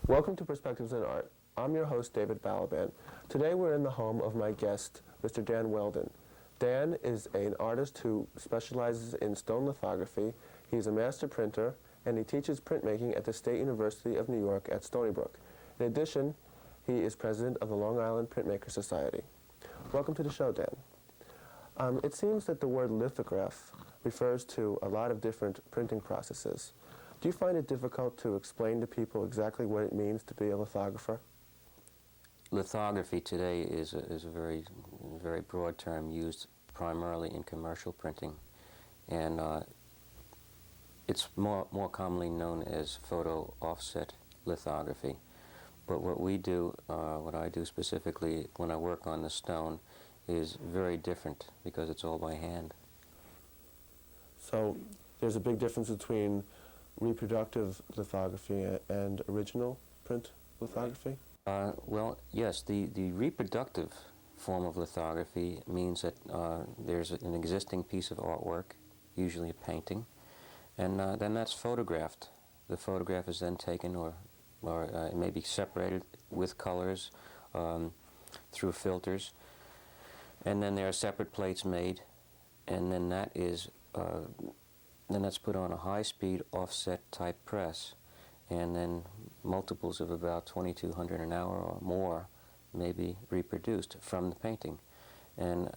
Welcome to Perspectives in Art. I'm your host, David Balaban. Today we're in the home of my guest, Mr. Dan Welden. Dan is an artist who specializes in stone lithography. He's a master printer, and he teaches printmaking at the State University of New York at Stony Brook. In addition, he is president of the Long Island Printmaker Society. Welcome to the show, Dan. It seems that the word lithograph refers to a lot of different printing processes. Do you find it difficult to explain to people exactly what it means to be a lithographer? Lithography today is a very broad term used primarily in commercial printing, and it's more commonly known as photo offset lithography. But what we do, what I do specifically when I work on the stone, is very different because it's all by hand. So there's a big difference between reproductive lithography and original print lithography? Well, yes, the reproductive form of lithography means that there's an existing piece of artwork, usually a painting, and then that's photographed. The photograph is then taken or it may be separated with colors through filters, and then there are separate plates made, and then that's put on a high-speed offset type press, and then multiples of about 2,200 an hour or more may be reproduced from the painting. And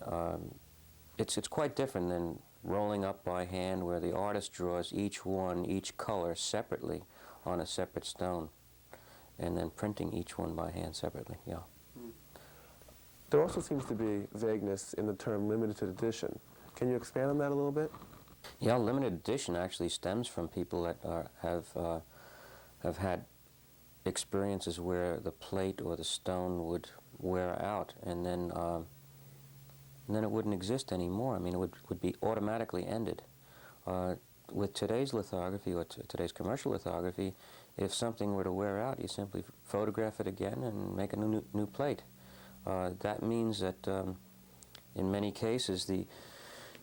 it's quite different than rolling up by hand, where the artist draws each color separately on a separate stone, and then printing each one by hand separately. Yeah. There also seems to be vagueness in the term limited edition. Can you expand on that a little bit? Yeah, limited edition actually stems from people that have had experiences where the plate or the stone would wear out, and then it wouldn't exist anymore. I mean, it would be automatically ended. With today's lithography or today's commercial lithography, if something were to wear out, you simply photograph it again and make a new plate. That means that in many cases,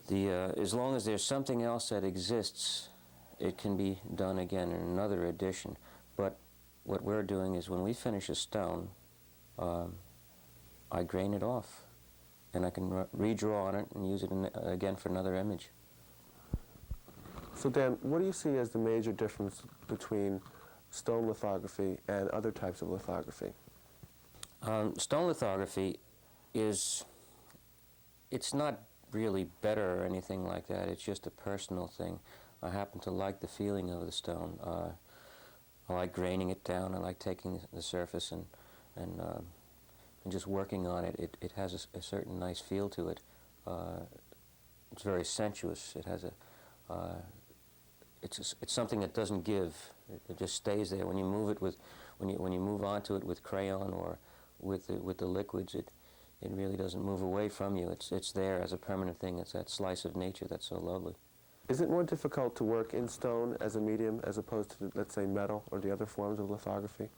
as long as there's something else that exists, it can be done again in another edition. But what we're doing is when we finish a stone, I grain it off, and I can redraw on it and use it again for another image. So Dan, what do you see as the major difference between stone lithography and other types of lithography? Stone lithography it's not really better or anything like that. It's just a personal thing. I happen to like the feeling of the stone. I like graining it down. I like taking the surface and just working on it. It has a certain nice feel to it. It's very sensuous. It has it's something that doesn't give. It just stays there. When you move it when you move onto it with crayon or with the liquids, it really doesn't move away from you. It's there as a permanent thing. It's that slice of nature that's so lovely. Is it more difficult to work in stone as a medium as opposed to, let's say, metal or the other forms of lithography?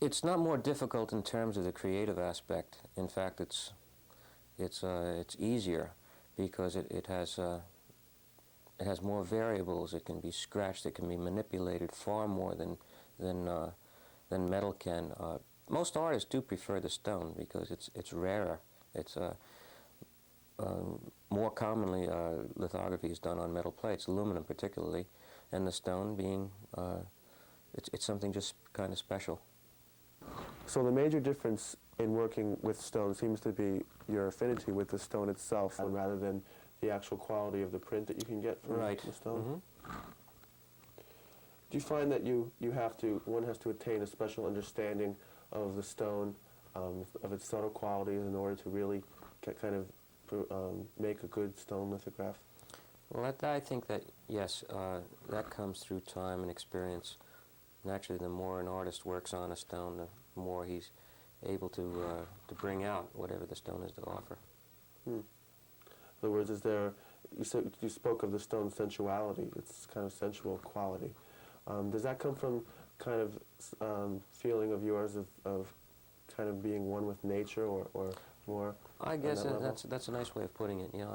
It's not more difficult in terms of the creative aspect. In fact, it's easier because it has more variables. It can be scratched. It can be manipulated far more than metal can. Most artists do prefer the stone because it's rarer. It's more commonly lithography is done on metal plates, aluminum particularly, and the stone being it's something just kind of special. So the major difference in working with stone seems to be your affinity with the stone itself, rather than the actual quality of the print that you can get from the stone. Mm-hmm. Do you find that one has to attain a special understanding of the stone, of its subtle qualities, in order to really kind of make a good stone lithograph? Well, I think that, yes, that comes through time and experience. Naturally, the more an artist works on a stone, the more he's able to bring out whatever the stone has to offer. In other words, you spoke of the stone's sensuality, its kind of sensual quality. Does that come from kind of feeling of yours of kind of being one with nature, or more? I guess that's a nice way of putting it. Yeah,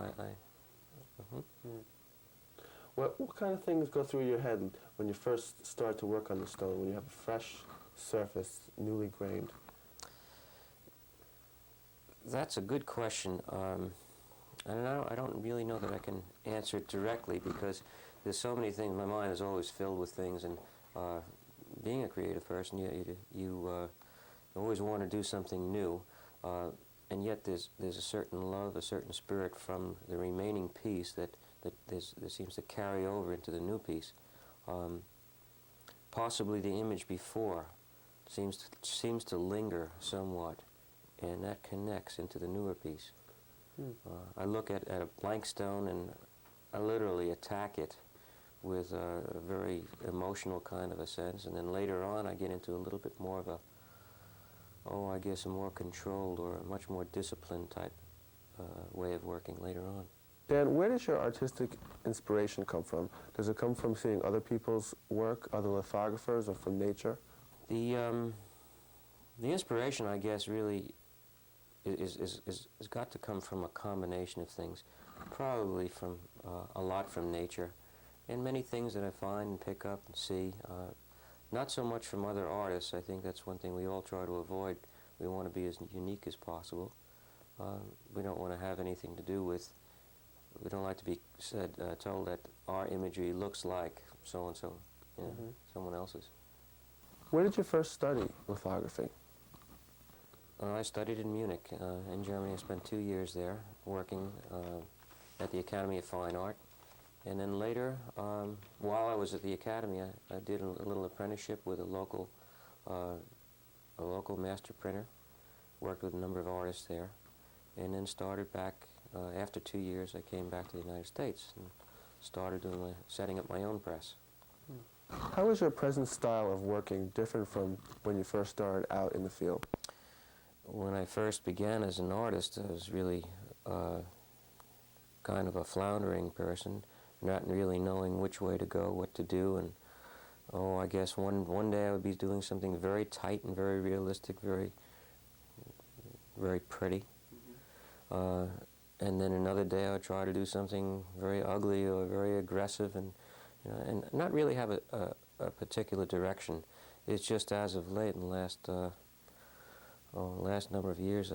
What kind of things go through your head when you first start to work on the stone? When you have a fresh surface, newly grained? That's a good question. And I don't really know that I can answer it directly because there's so many things. My mind is always filled with things, and being a creative person, you always want to do something new, and yet there's a certain love, a certain spirit from the remaining piece that seems to carry over into the new piece. Possibly the image before seems to linger somewhat, and that connects into the newer piece. I look at a blank stone and I literally attack it with a very emotional kind of a sense, and then later on I get into a little bit more of I guess a more controlled or a much more disciplined type way of working later on. Dan, where does your artistic inspiration come from? Does it come from seeing other people's work, other lithographers, or from nature? The inspiration, I guess, really is got to come from a combination of things, probably from a lot from nature, and many things that I find and pick up and see. Not so much from other artists. I think that's one thing we all try to avoid. We want to be as unique as possible. We don't want to have anything to do with. We don't like to be told that our imagery looks like so and so, someone else's. Where did you first study lithography? I studied in Munich, in Germany. I spent 2 years there working at the Academy of Fine Art. And then later, while I was at the Academy, I did a little apprenticeship with a local master printer, worked with a number of artists there, and then started back, after 2 years, I came back to the United States and started setting up my own press. How is your present style of working different from when you first started out in the field? When I first began as an artist, I was really kind of a floundering person, not really knowing which way to go, what to do, and I guess one day I would be doing something very tight and very realistic, very pretty, and then another day I would try to do something very ugly or very aggressive, and not really have a particular direction. It's just as of late, in the last number of years,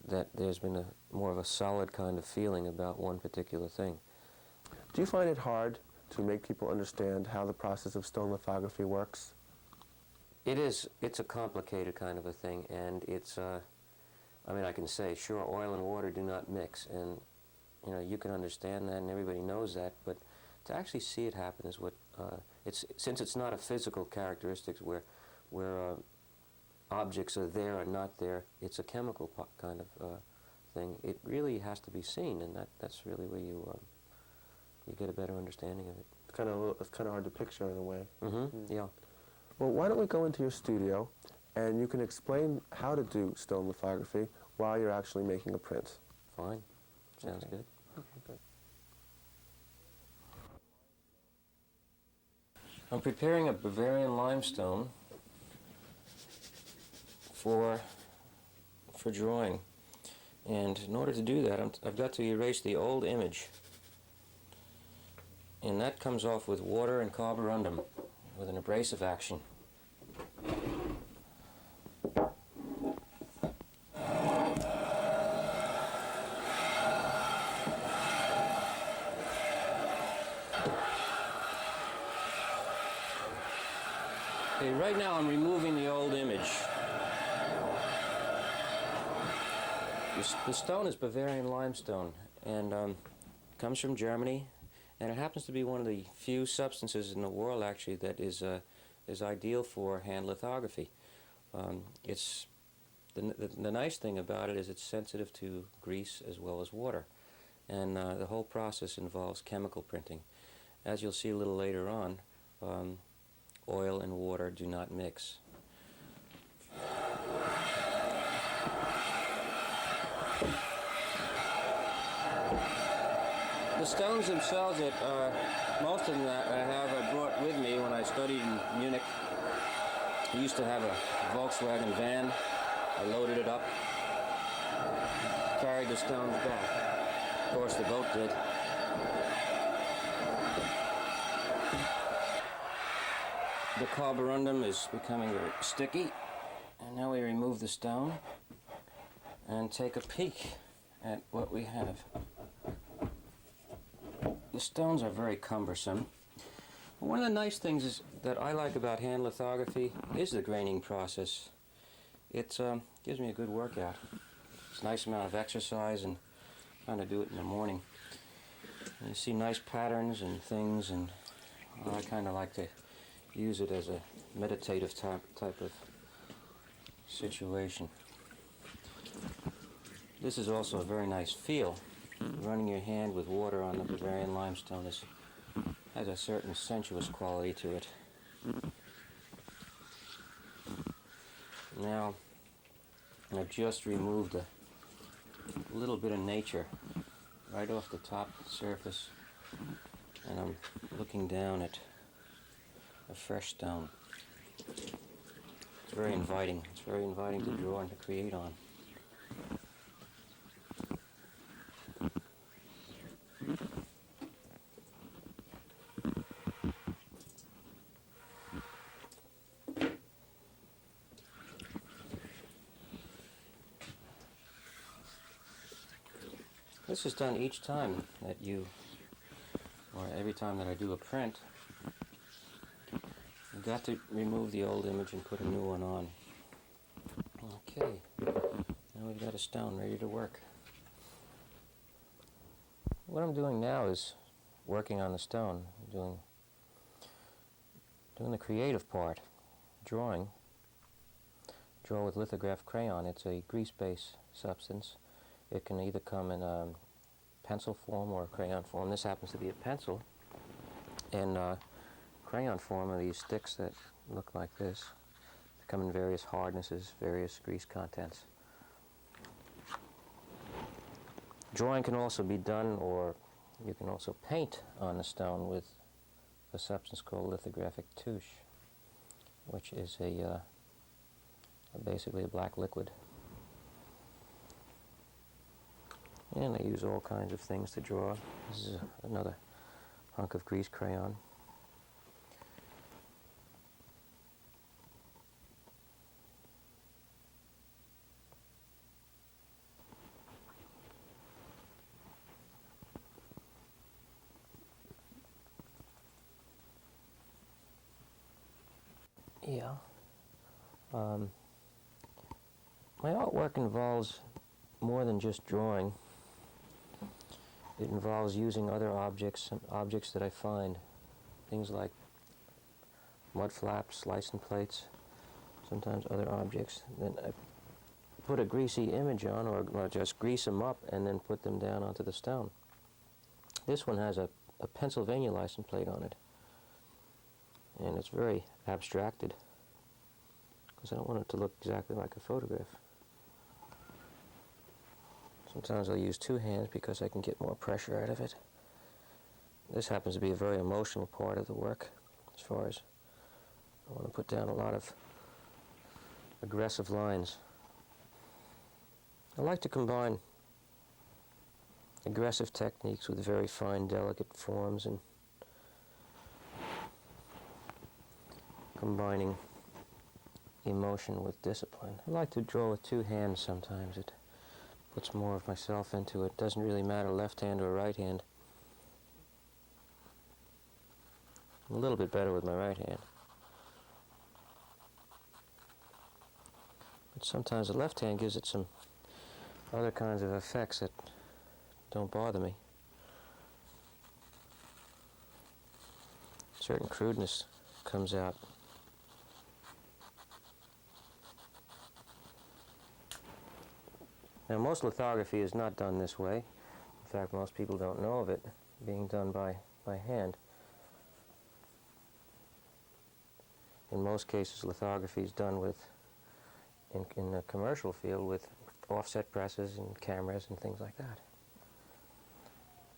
that there's been more of a solid kind of feeling about one particular thing. Do you find it hard to make people understand how the process of stone lithography works? It is. It's a complicated kind of a thing, and it's, I can say, sure, oil and water do not mix, and, you can understand that, and everybody knows that, but to actually see it happen is what, since it's not a physical characteristic where objects are there or not there, it's a chemical kind of thing. It really has to be seen, and that's really where you get a better understanding of it. It's kind of hard to picture in a way. Yeah. Well, why don't we go into your studio, and you can explain how to do stone lithography while you're actually making a print. Fine. Sounds good. Okay, good. I'm preparing a Bavarian limestone for drawing, and in order to do that, I've got to erase the old image, and that comes off with water and carborundum with an abrasive action. Okay, right now I'm removing the old image. The stone is Bavarian limestone, and comes from Germany, and it happens to be one of the few substances in the world, actually, that is ideal for hand lithography. It's the nice thing about it is it's sensitive to grease as well as water, and the whole process involves chemical printing. As you'll see a little later on, oil and water do not mix. The stones themselves, most of them that I have brought with me when I studied in Munich. I used to have a Volkswagen van. I loaded it up, carried the stones back. Of course, the boat did. The carborundum is becoming very sticky, and now we remove the stone and take a peek at what we have. The stones are very cumbersome. One of the nice things that I like about hand lithography is the graining process. It gives me a good workout. It's a nice amount of exercise, and trying to do it in the morning. And you see nice patterns and things, and I kind of like to use it as a meditative type of situation. This is also a very nice feel. Running your hand with water on the Bavarian limestone has a certain sensuous quality to it. Now, I've just removed a little bit of nature right off the top surface, and I'm looking down at a fresh stone. It's very inviting. It's very inviting to draw and to create on. This is done each time that or every time that I do a print. You've got to remove the old image and put a new one on. Okay, now we've got a stone ready to work. What I'm doing now is working on the stone, doing the creative part, drawing. Draw with lithograph crayon. It's a grease-based substance. It can either come in a pencil form or a crayon form. This happens to be a pencil. And crayon form are these sticks that look like this. They come in various hardnesses, various grease contents. Drawing can also be done, or you can also paint on the stone with a substance called lithographic touche, which is basically a black liquid. And I use all kinds of things to draw. This is another hunk of grease crayon. Yeah. My artwork involves more than just drawing. It involves using other objects that I find. Things like mud flaps, license plates, sometimes other objects. Then I put a greasy image on, or just grease them up and then put them down onto the stone. This one has a Pennsylvania license plate on it. And it's very abstracted, because I don't want it to look exactly like a photograph. Sometimes I'll use two hands because I can get more pressure out of it. This happens to be a very emotional part of the work, as far as I want to put down a lot of aggressive lines. I like to combine aggressive techniques with very fine, delicate forms, and combining emotion with discipline. I like to draw with two hands sometimes. It puts more of myself into it. Doesn't really matter left hand or right hand. I'm a little bit better with my right hand. But sometimes the left hand gives it some other kinds of effects that don't bother me. Certain crudeness comes out. Now, most lithography is not done this way. In fact, most people don't know of it being done by hand. In most cases, lithography is done in the commercial field with offset presses and cameras and things like that.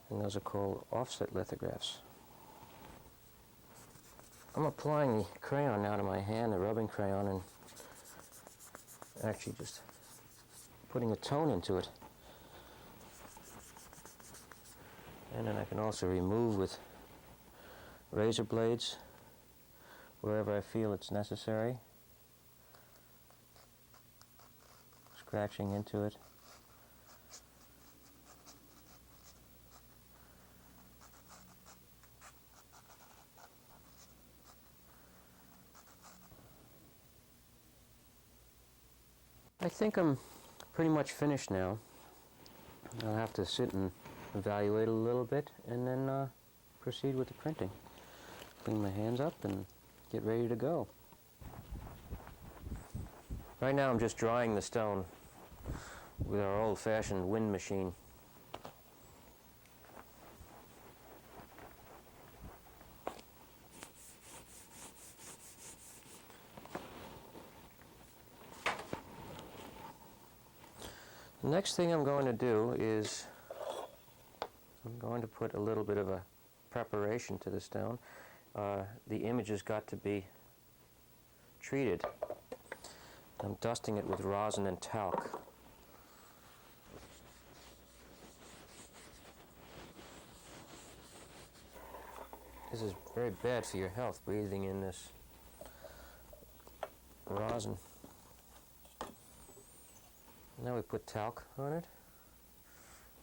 And those are called offset lithographs. I'm applying the crayon now to my hand, the rubbing crayon, and actually just putting a tone into it. And then I can also remove with razor blades wherever I feel it's necessary, scratching into it. I think I'm pretty much finished now. I'll have to sit and evaluate a little bit and then proceed with the printing. Clean my hands up and get ready to go. Right now I'm just drying the stone with our old-fashioned wind machine. The next thing I'm going to do is I'm going to put a little bit of a preparation to the stone. The image has got to be treated. I'm dusting it with rosin and talc. This is very bad for your health, breathing in this rosin. Now we put talc on it.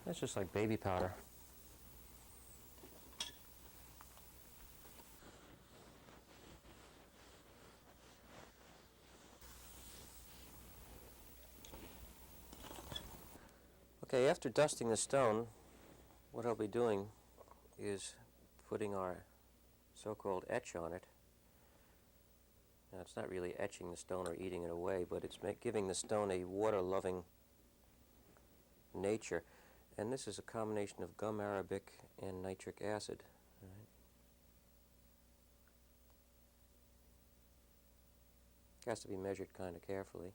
That's just like baby powder. Okay, after dusting the stone, what I'll be doing is putting our so-called etch on it. Now, it's not really etching the stone or eating it away, but it's giving the stone a water-loving nature. And this is a combination of gum arabic and nitric acid. All right. It has to be measured kind of carefully.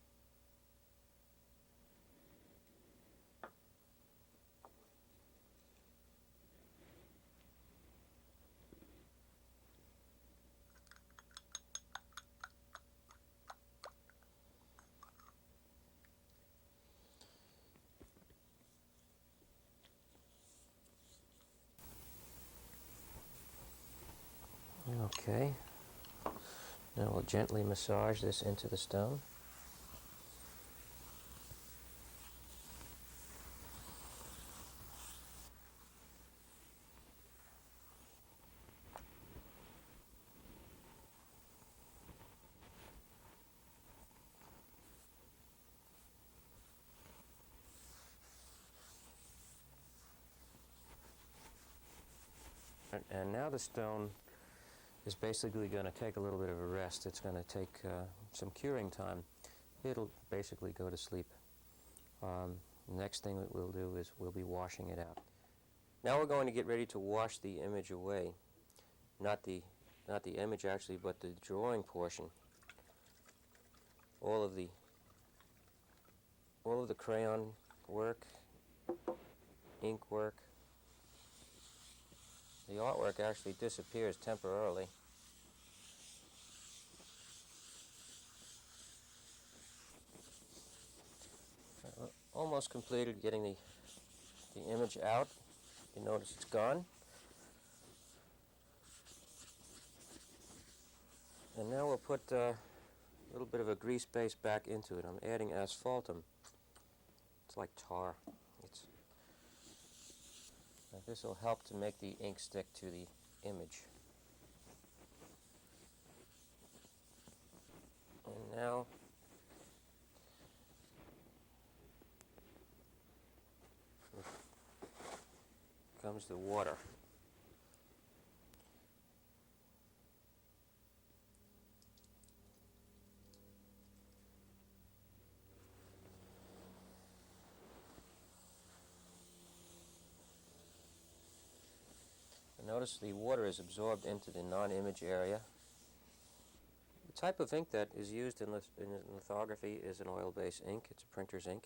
Okay, now we'll gently massage this into the stone. And now the stone is basically going to take a little bit of a rest. It's going to take some curing time. It'll basically go to sleep. Next thing that we'll do is we'll be washing it out. Now we're going to get ready to wash the image away. Not the image actually, but the drawing portion. All of the crayon work, ink work. The artwork actually disappears temporarily. Almost completed getting the image out. You notice it's gone. And now we'll put a little bit of a grease base back into it. I'm adding asphaltum. It's like tar. This will help to make the ink stick to the image. And now comes the water. Notice the water is absorbed into the non-image area. The type of ink that is used in lithography is an oil-based ink. It's a printer's ink.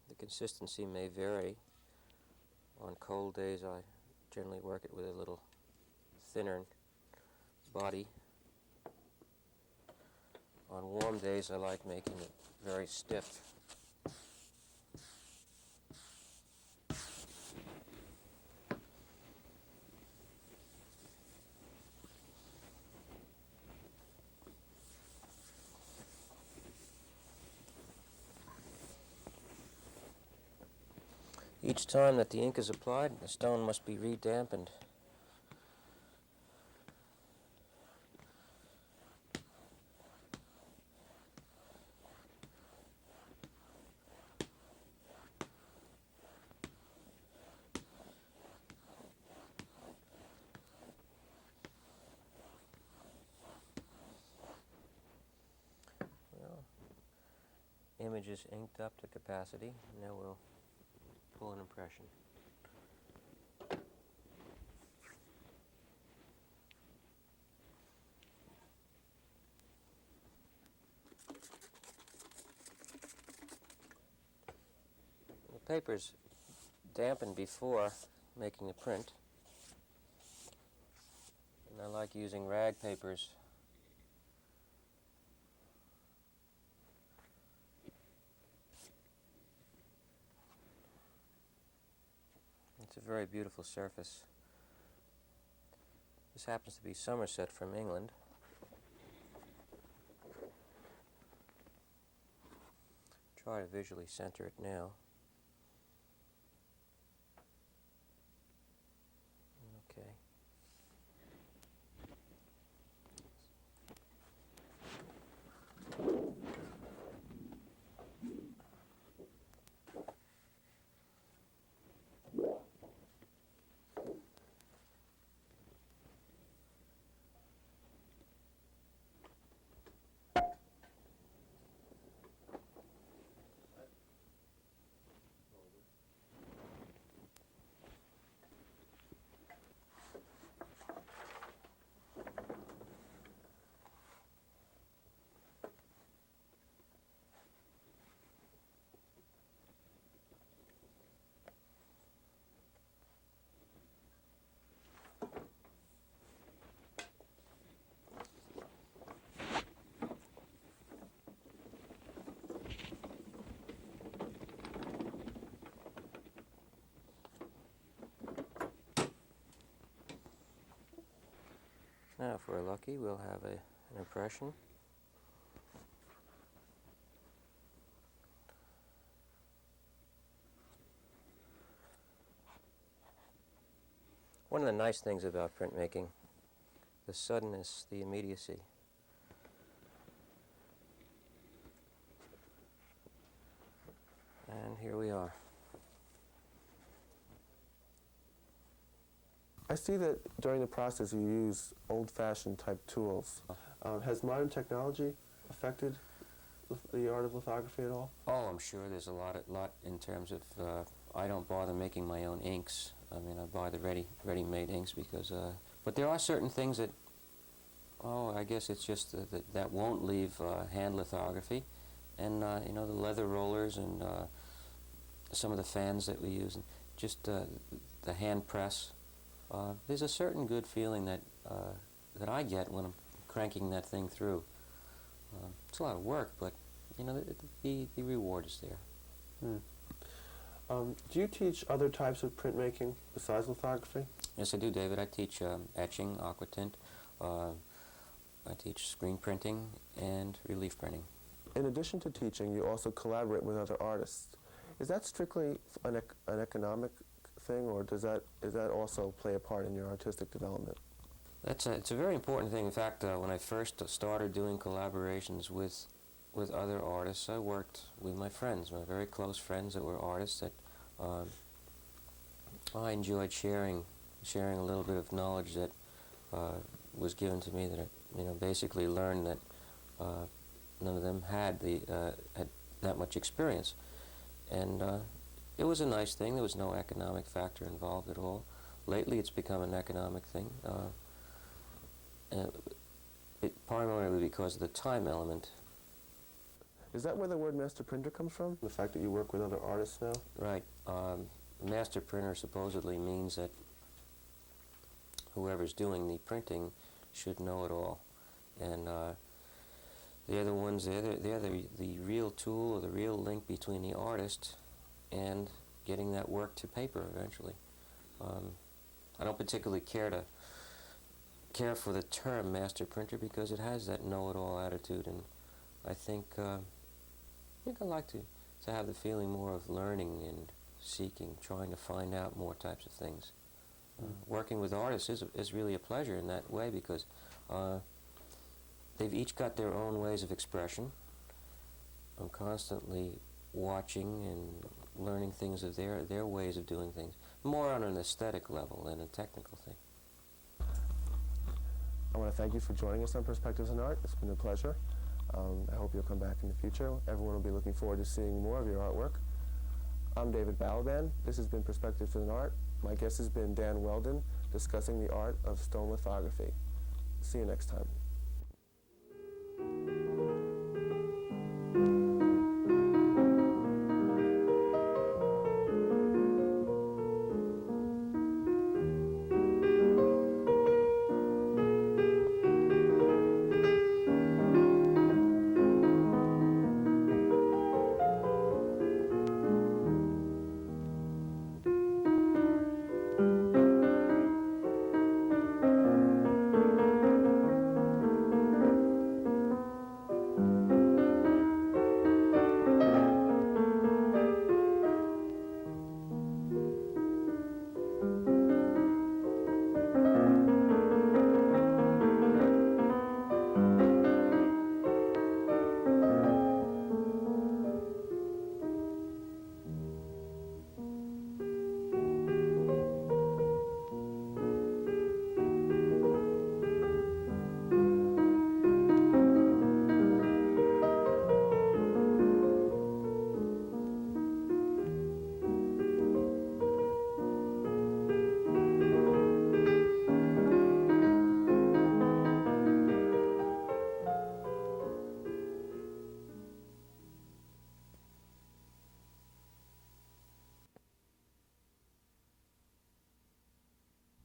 The consistency may vary. On cold days, I generally work it with a little thinner body. On warm days, I like making it very stiff. Each time that the ink is applied, the stone must be re-dampened. Well, image is inked up to capacity. Now we'll pull an impression. The paper's dampened before making the print, and I like using rag papers. It's a very beautiful surface. This happens to be Somerset from England. Try to visually center it now. Okay. Now, if we're lucky, we'll have an impression. One of the nice things about printmaking, the suddenness, the immediacy. And here we are. I see that during the process you use old-fashioned type tools. Has modern technology affected the art of lithography at all? Oh, I'm sure there's a lot in terms of, I don't bother making my own inks. I mean, I buy the ready-made inks because, but there are certain things that, I guess it's just that won't leave hand lithography. And, you know, the leather rollers and some of the fans that we use, and just the hand press. There's a certain good feeling that I get when I'm cranking that thing through. It's a lot of work, but you know the reward is there. Do you teach other types of printmaking besides lithography? Yes, I do, David. I teach etching, aquatint. I teach screen printing and relief printing. In addition to teaching, you also collaborate with other artists. Is that strictly an economic thing, or does that also play a part in your artistic development? It's a very important thing. In fact, when I first started doing collaborations with other artists, I worked with my friends, my very close friends that were artists that I enjoyed sharing a little bit of knowledge that was given to me, that I basically learned that none of them had that much experience, and it was a nice thing. There was no economic factor involved at all. Lately, it's become an economic thing, primarily because of the time element. Is that where the word master printer comes from? The fact that you work with other artists now? Right. Master printer supposedly means that whoever's doing the printing should know it all, and they're the ones. They're the real tool or the real link between the artist and getting that work to paper eventually. I don't particularly care for the term master printer because it has that know-it-all attitude, and I think I like to have the feeling more of learning and seeking, trying to find out more types of things. Working with artists is really a pleasure in that way because they've each got their own ways of expression. I'm constantly watching and learning things of their ways of doing things, more on an aesthetic level than a technical thing. I want to thank you for joining us on Perspectives in Art. It's been a pleasure. I hope you'll come back in the future. Everyone will be looking forward to seeing more of your artwork. I'm David Balaban. This has been Perspectives in Art. My guest has been Dan Welden, discussing the art of stone lithography. See you next time.